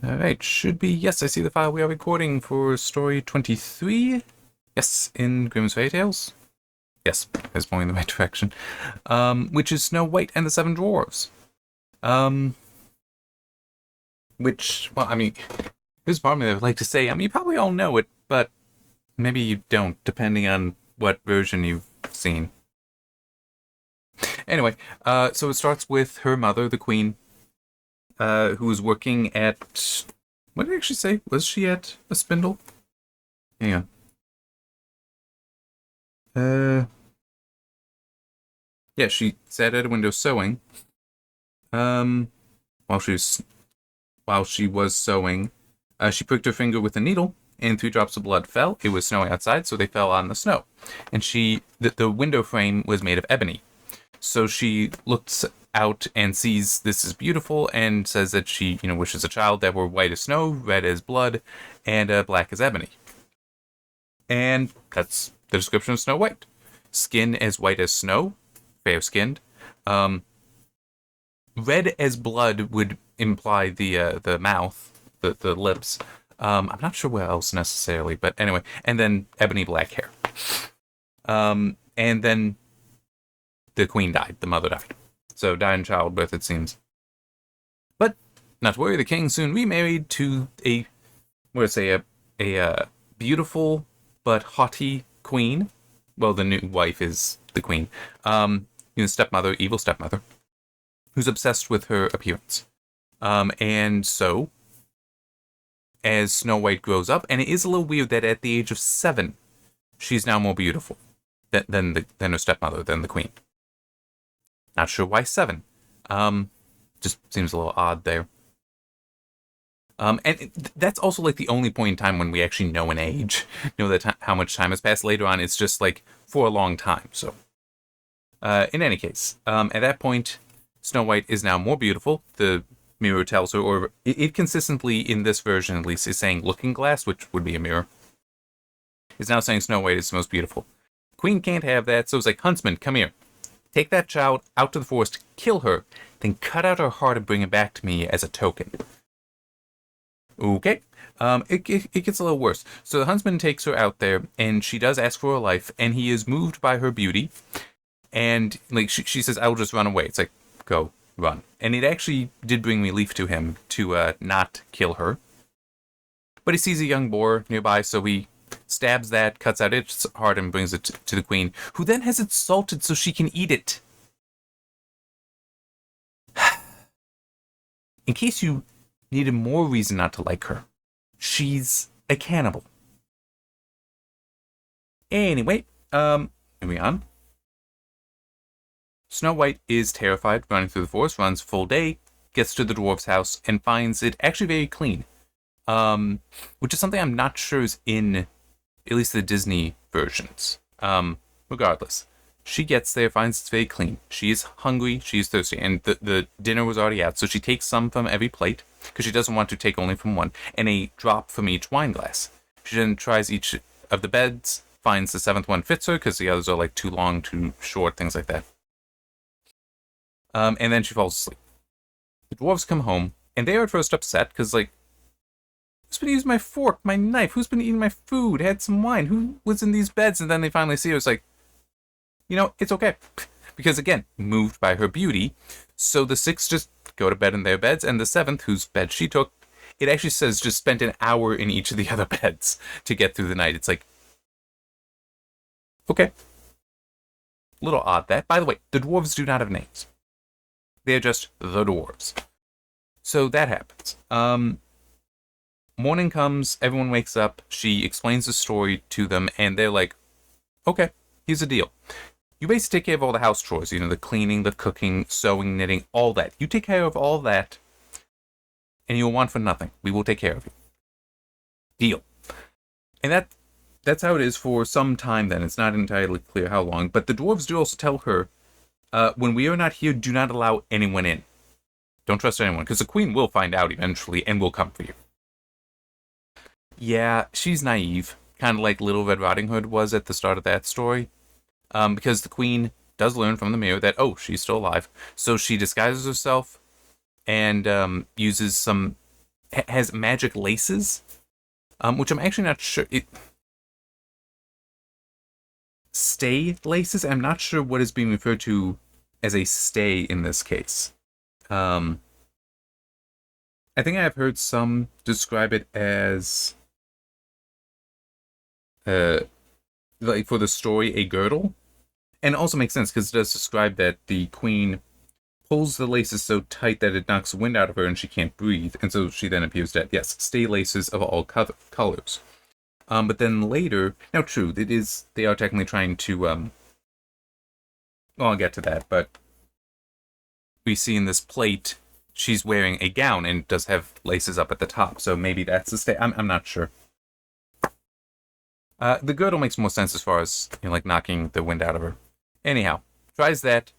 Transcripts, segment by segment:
Alright, should be. Yes, I see the file we are recording for story 23. Yes, in Grimm's Fairy Tales. Yes, it's going in the right direction. Which is Snow White and the Seven Dwarfs. Which, well, I mean, there's part of me that would like to say, you probably all know it, but maybe you don't, depending on what version you've seen. Anyway, so it starts with her mother, the queen, who was working at... What did I actually say? Was she at a spindle? Hang on. Yeah, she sat at a window sewing. While she was sewing, she pricked her finger with a needle, and 3 drops of blood fell. It was snowing outside, so they fell on the snow. And the window frame was made of ebony. So she looks out and sees this is beautiful and says that she, wishes a child that were white as snow, red as blood, and black as ebony. And that's the description of Snow White. Skin as white as snow, fair-skinned. Red as blood would imply the mouth, the lips. I'm not sure what else necessarily, but anyway. And then ebony black hair. And then the queen died. The mother died. So died in childbirth, it seems. But not to worry, the king soon remarried to a beautiful but haughty queen. Well, the new wife is the queen. Stepmother, evil stepmother, who's obsessed with her appearance. And so, as Snow White grows up, and it is a little weird that at the age of 7, she's now more beautiful than her stepmother, than the queen. Not sure why 7. Just seems a little odd there. That's also like the only point in time when we actually know an age, know that how much time has passed. Later on, it's just like for a long time. So, in any case, at that point, Snow White is now more beautiful. The mirror tells her, or it consistently in this version at least is saying looking glass, which would be a mirror. Is now saying Snow White is the most beautiful. Queen can't have that, so it's like, Huntsman, come here. Take that child out to the forest, kill her, then cut out her heart and bring it back to me as a token. Okay. It gets a little worse. So the huntsman takes her out there, and she does ask for her life, and he is moved by her beauty. And like she says, "I'll just run away." It's like, go, run. And it actually did bring relief to him to not kill her. But he sees a young boar nearby, so he stabs that, cuts out its heart, and brings it to the queen, who then has it salted so she can eat it. In case you needed more reason not to like her, she's a cannibal. Anyway, moving on. Snow White is terrified, running through the forest, runs full day, gets to the dwarf's house, and finds it actually very clean. Which is something I'm not sure is in at least the Disney versions. Regardless, she gets there, finds it's very clean. She is hungry, she's thirsty, and the dinner was already out, so she takes some from every plate, because she doesn't want to take only from one, and a drop from each wine glass. She then tries each of the beds, finds the 7th one fits her, because the others are like too long, too short, things like that. And then she falls asleep. The dwarves come home, and they are at first upset, because like, who's been using my fork, my knife? Who's been eating my food? Had some wine? Who was in these beds? And then they finally see her. It's like, it's okay. Because again, moved by her beauty. So the 6 just go to bed in their beds. And the 7th, whose bed she took, it actually says just spent an hour in each of the other beds to get through the night. It's like, okay. Little odd that. By the way, the dwarves do not have names. They're just the dwarves. So that happens. Morning comes, everyone wakes up, she explains the story to them, and they're like, okay, here's the deal. You basically take care of all the house chores, the cleaning, the cooking, sewing, knitting, all that. You take care of all that, and you'll want for nothing. We will take care of you. Deal. And that's how it is for some time then. It's not entirely clear how long, but the dwarves do also tell her, when we are not here, do not allow anyone in. Don't trust anyone, because the queen will find out eventually, and will come for you. Yeah, she's naive, kind of like Little Red Riding Hood was at the start of that story, because the queen does learn from the mirror that, oh, she's still alive, so she disguises herself and uses some has magic laces, which I'm actually not sure. Stay laces? I'm not sure what is being referred to as a stay in this case. I think I have heard some describe it as, like for the story, a girdle. And it also makes sense because it does describe that the queen pulls the laces so tight that it knocks wind out of her and she can't breathe, and so she then appears dead. Yes, stay laces of all colors. But then later, now true, they are technically trying to, well, I'll get to that, but we see in this plate, she's wearing a gown and does have laces up at the top, so maybe that's the stay. I'm not sure. The girdle makes more sense as far as, like knocking the wind out of her. Anyhow, tries that.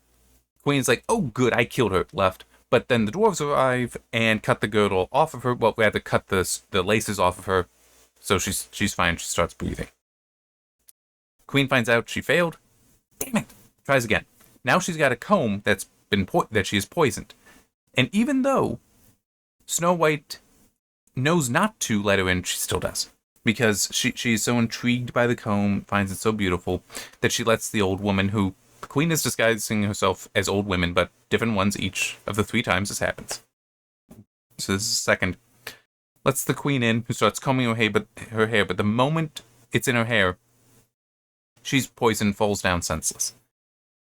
Queen's like, oh good, I killed her, left. But then the dwarves arrive and cut the girdle off of her. Well, we had to cut the laces off of her. So she's fine, she starts breathing. Queen finds out she failed. Damn it! Tries again. Now she's got a comb that she is poisoned. And even though Snow White knows not to let her in, she still does. Because she's so intrigued by the comb, finds it so beautiful, that she lets the old woman who... The queen is disguising herself as old women, but different ones each of the 3 times this happens. So this is the second. Lets the queen in, who starts combing her hair, but the moment it's in her hair, she's poisoned, falls down senseless.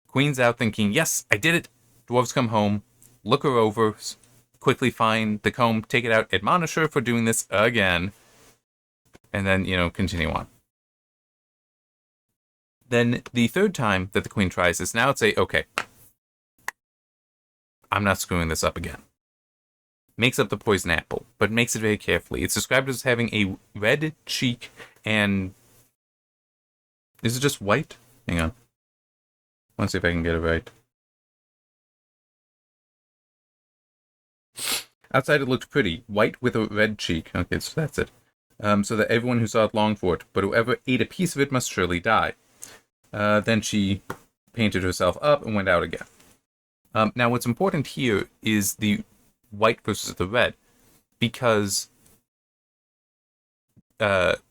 Queen's out thinking, yes, I did it. Dwarves come home, look her over, quickly find the comb, take it out, admonish her for doing this again, and then, continue on. Then the third time that the queen tries this, now it's okay, I'm not screwing this up again. Makes up the poison apple, but makes it very carefully. It's described as having a red cheek and... Is it just white? Hang on. Let's see if I can get it right. Outside it looked pretty. White with a red cheek. Okay, so that's it. So that everyone who saw it longed for it, but whoever ate a piece of it must surely die. Then she painted herself up and went out again. Now what's important here is the white versus the red, because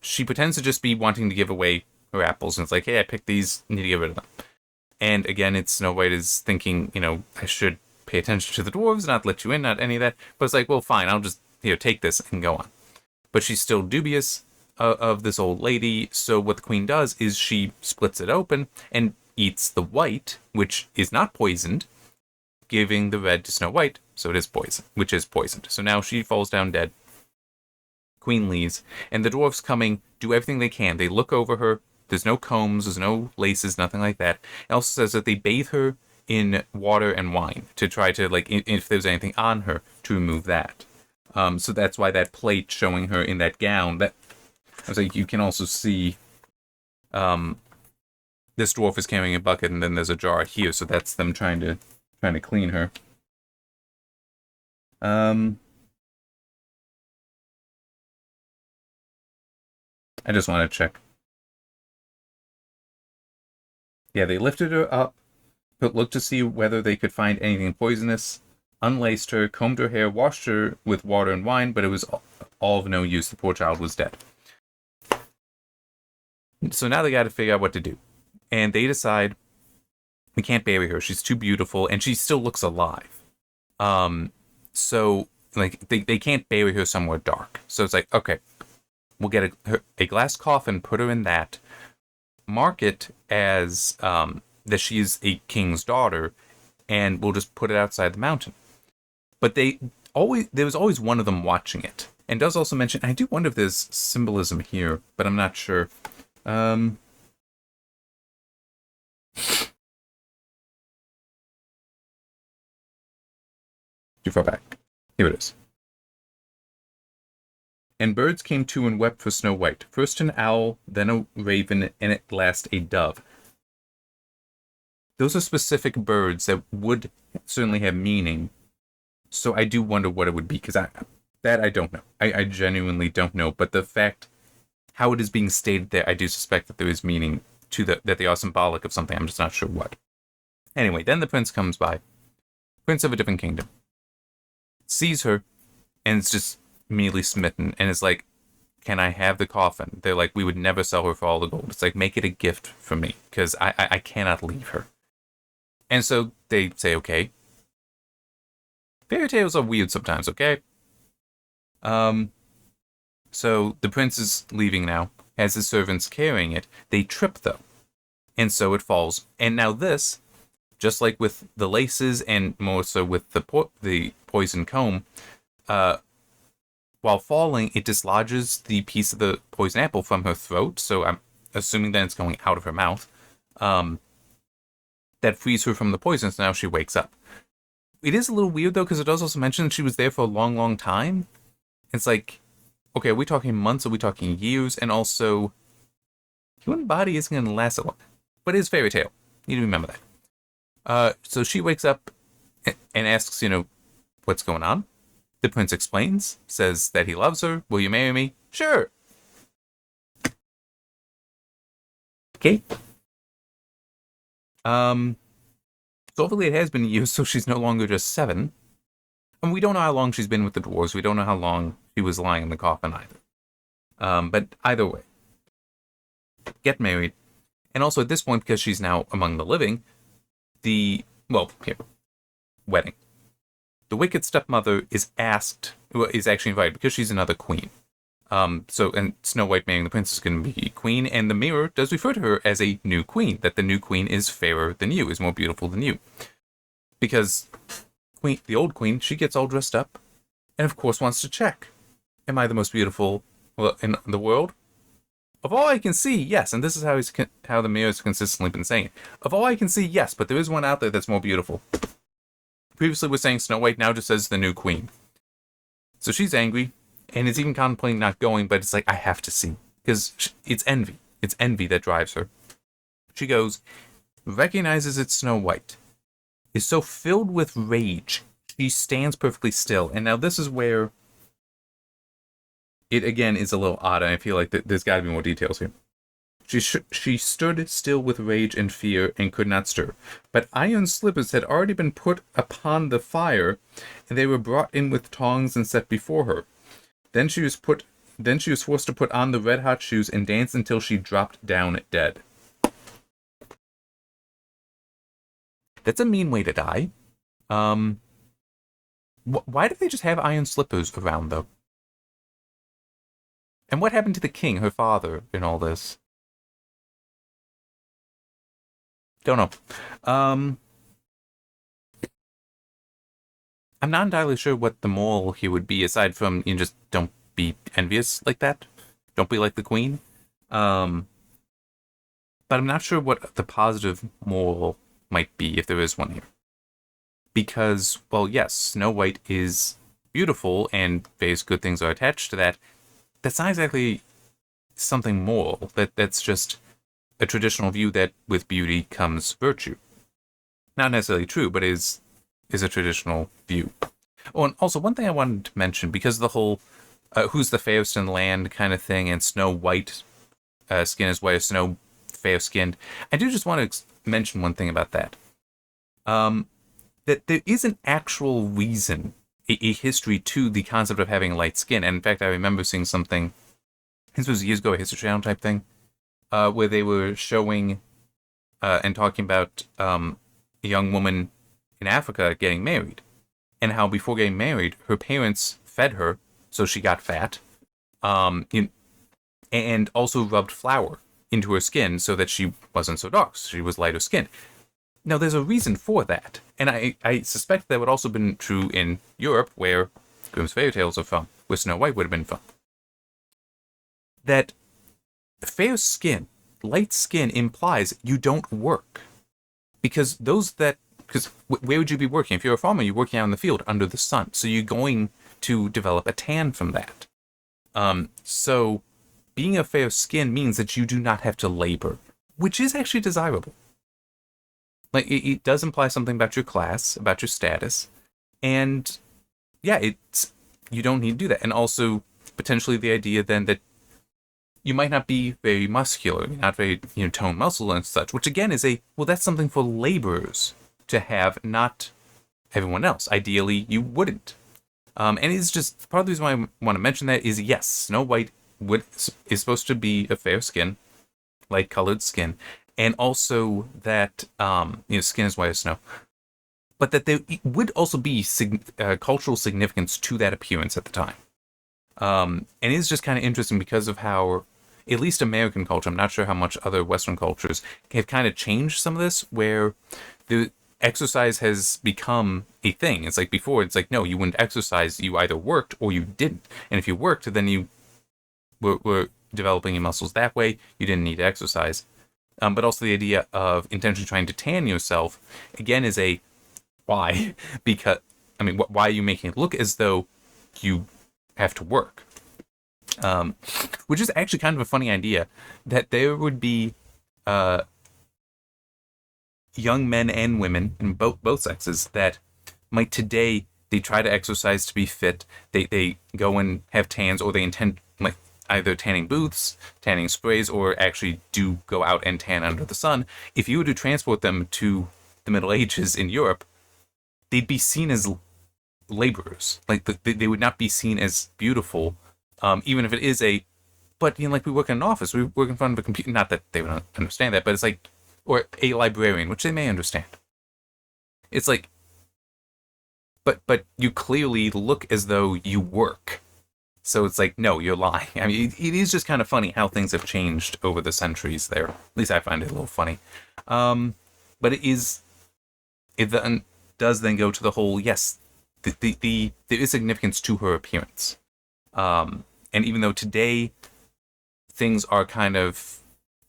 she pretends to just be wanting to give away her apples, and it's like, hey, I picked these, need to get rid of them. And again, it's Snow White is thinking, I should pay attention to the dwarves, not let you in, not any of that. But it's like, well, fine, I'll just, take this and go on. But she's still dubious of this old lady, so what the queen does is she splits it open and eats the white, which is not poisoned, giving the red to Snow White, so it is poison, which is poisoned. So now she falls down dead. Queen leaves, and the dwarves coming do everything they can. They look over her. There's no combs, there's no laces, nothing like that. It also says that they bathe her in water and wine to try to, if there's anything on her, to remove that. So that's why that plate showing her in that gown, that I was like, you can also see this dwarf is carrying a bucket, and then there's a jar here, so that's them trying to clean her. I just want to check. Yeah, they lifted her up, but looked to see whether they could find anything poisonous, unlaced her, combed her hair, washed her with water and wine, but it was all of no use. The poor child was dead. So now they got to figure out what to do. And they decide, we can't bury her. She's too beautiful, and she still looks alive. So, they can't bury her somewhere dark. So it's like, okay, we'll get a glass coffin, put her in that, mark it as that she is a king's daughter, and we'll just put it outside the mountain. But there was always one of them watching it. And does also mention, I do wonder if there's symbolism here, but I'm not sure. Too far back. Here it is. And birds came to and wept for Snow White. First an owl, then a raven, and at last a dove. Those are specific birds that would certainly have meaning. So I do wonder what it would be, because I don't know. I genuinely don't know. But the fact, how it is being stated there, I do suspect that there is meaning to that they are symbolic of something. I'm just not sure what. Anyway, then the prince comes by. Prince of a different kingdom. Sees her, and it's just immediately smitten and is like, can I have the coffin? They're like, we would never sell her for all the gold. It's like, make it a gift for me, because I cannot leave her. And so they say, okay. Fairy tales are weird sometimes, okay? So the prince is leaving now. As his servants carrying it, they trip though. And so it falls. And now this, just like with the laces and more so with the poison comb, while falling, it dislodges the piece of the poison apple from her throat. So I'm assuming that it's going out of her mouth. That frees her from the poison, so now she wakes up. It is a little weird, though, because it does also mention that she was there for a long, long time. It's like, okay, are we talking months? Are we talking years? And also, human body isn't going to last so long. But it is fairy tale. You need to remember that. So she wakes up and asks, what's going on? The prince explains, says that he loves her. Will you marry me? Sure. Okay. So hopefully it has been years, so she's no longer just 7. And we don't know how long she's been with the dwarves. We don't know how long she was lying in the coffin either. But either way, get married. And also at this point, because she's now among the living, wedding. The wicked stepmother is actually invited because she's another queen. And Snow White marrying the prince is going to be queen, and the mirror does refer to her as a new queen, that the new queen is fairer than you, is more beautiful than you. Because the old queen, she gets all dressed up, and of course wants to check. Am I the most beautiful in the world? Of all I can see, yes, and this is how the mirror has consistently been saying it. Of all I can see, yes, but there is one out there that's more beautiful. Previously we're saying Snow White, now just says the new queen. So she's angry, and is even contemplating not going, but it's like, I have to see. Because it's envy. It's envy that drives her. She goes, recognizes it's Snow White, is so filled with rage, she stands perfectly still. And now this is where it again is a little odd, and I feel like there's got to be more details here. She stood still with rage and fear and could not stir. But iron slippers had already been put upon the fire, and they were brought in with tongs and set before her. Then she was forced to put on the red-hot shoes and dance until she dropped down dead. That's a mean way to die. Why did they just have iron slippers around, though? And what happened to the king, her father, in all this? Don't know. I'm not entirely sure what the moral here would be, aside from, just don't be envious like that. Don't be like the queen. But I'm not sure what the positive moral might be, if there is one here. Because, well, yes, Snow White is beautiful, and various good things are attached to that. That's not exactly something moral. That's just a traditional view that with beauty comes virtue. Not necessarily true, but is a traditional view. Oh, and also one thing I wanted to mention, because of the whole who's the fairest in the land kind of thing, and Snow White skin is white as snow, fair-skinned, I do just want to mention one thing about that. That there is an actual reason, a history to the concept of having light skin. And in fact, I remember seeing something, this was years ago, a History Channel type thing, where they were showing and talking about a young woman in Africa getting married, and how before getting married, her parents fed her so she got fat, and also rubbed flour into her skin so that she wasn't so dark, so she was lighter skinned. Now, there's a reason for that, and I suspect that would also have been true in Europe, where Grimm's fairy tales are from, where Snow White would have been from. That fair skin, light skin, implies you don't work. Because where would you be working? If you're a farmer, you're working out in the field under the sun, so you're going to develop a tan from that. So being a fair skin means that you do not have to labor, which is actually desirable. Like, it does imply something about your class, about your status, and yeah, you don't need to do that. And also, potentially the idea then that you might not be very muscular, not very, toned muscle and such, which again is that's something for laborers to have, not everyone else. Ideally, you wouldn't. And it's just part of the reason why I want to mention that is yes, Snow White is supposed to be a fair skin, light colored skin, and also that skin is white as snow, but that there would also be cultural significance to that appearance at the time. And it's just kind of interesting because of how, at least American culture, I'm not sure how much other Western cultures have kind of changed some of this, where the exercise has become a thing. It's like before, it's like, no, you wouldn't exercise. You either worked or you didn't. And if you worked, then you were developing your muscles that way. You didn't need to exercise. But also the idea of intentionally trying to tan yourself, again, is a why? Because, I mean, why are you making it look as though you have to work? Which is actually kind of a funny idea, that there would be young men and women in both sexes that might today, they try to exercise to be fit. They go and have tans, or they intend like either tanning booths, tanning sprays, or actually do go out and tan under the sun. If you were to transport them to the Middle Ages in Europe, they'd be seen as laborers. Like they would not be seen as beautiful, even if it is but like we work in an office, we work in front of a computer. Not that they would understand that, but it's like, or a librarian, which they may understand. It's like, but you clearly look as though you work. So it's like, no, you're lying. I mean, it is just kind of funny how things have changed over the centuries there. At least I find it a little funny. But it then does then go to the whole, yes, there is significance to her appearance. And even though today things are kind of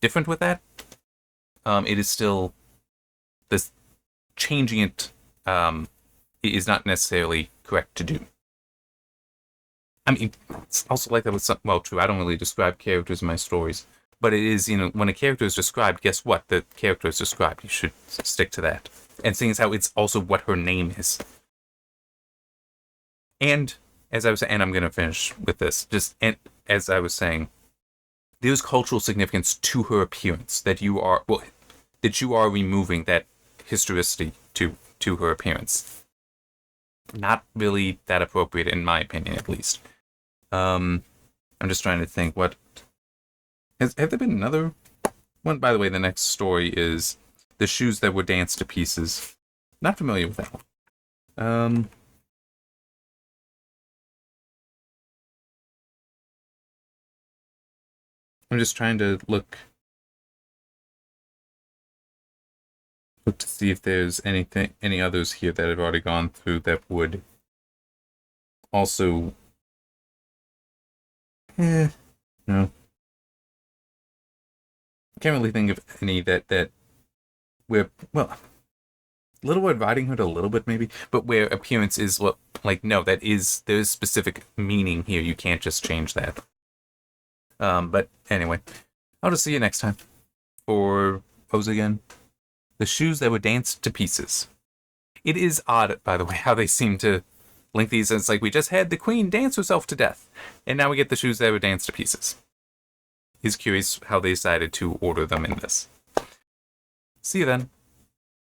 different with that, it is still, this changing it is not necessarily correct to do. I mean, it's also like that with some, well, true, I don't really describe characters in my stories, but it is, when a character is described, guess what? The character is described. You should stick to that. And seeing as how it's also what her name is. And, as I was saying, and I'm going to finish with this, as I was saying, there's cultural significance to her appearance, that you are removing that historicity to her appearance. Not really that appropriate, in my opinion, at least. I'm just trying to think, what have there been another one? By the way, the next story is The Shoes That Were Danced to Pieces. Not familiar with that one. I'm just trying to look to see if there's any others here that I've already gone through that would also. No. I can't really think of any that where, well, Little Red Riding Hood a little bit maybe, but where appearance is no, there's specific meaning here. You can't just change that. But anyway, I'll just see you next time for Pose again. The Shoes That Were Danced to Pieces. It is odd, by the way, how they seem to link these. It's like we just had the Queen dance herself to death, and now we get the Shoes That Were Danced to Pieces. It's curious how they decided to order them in this. See you then.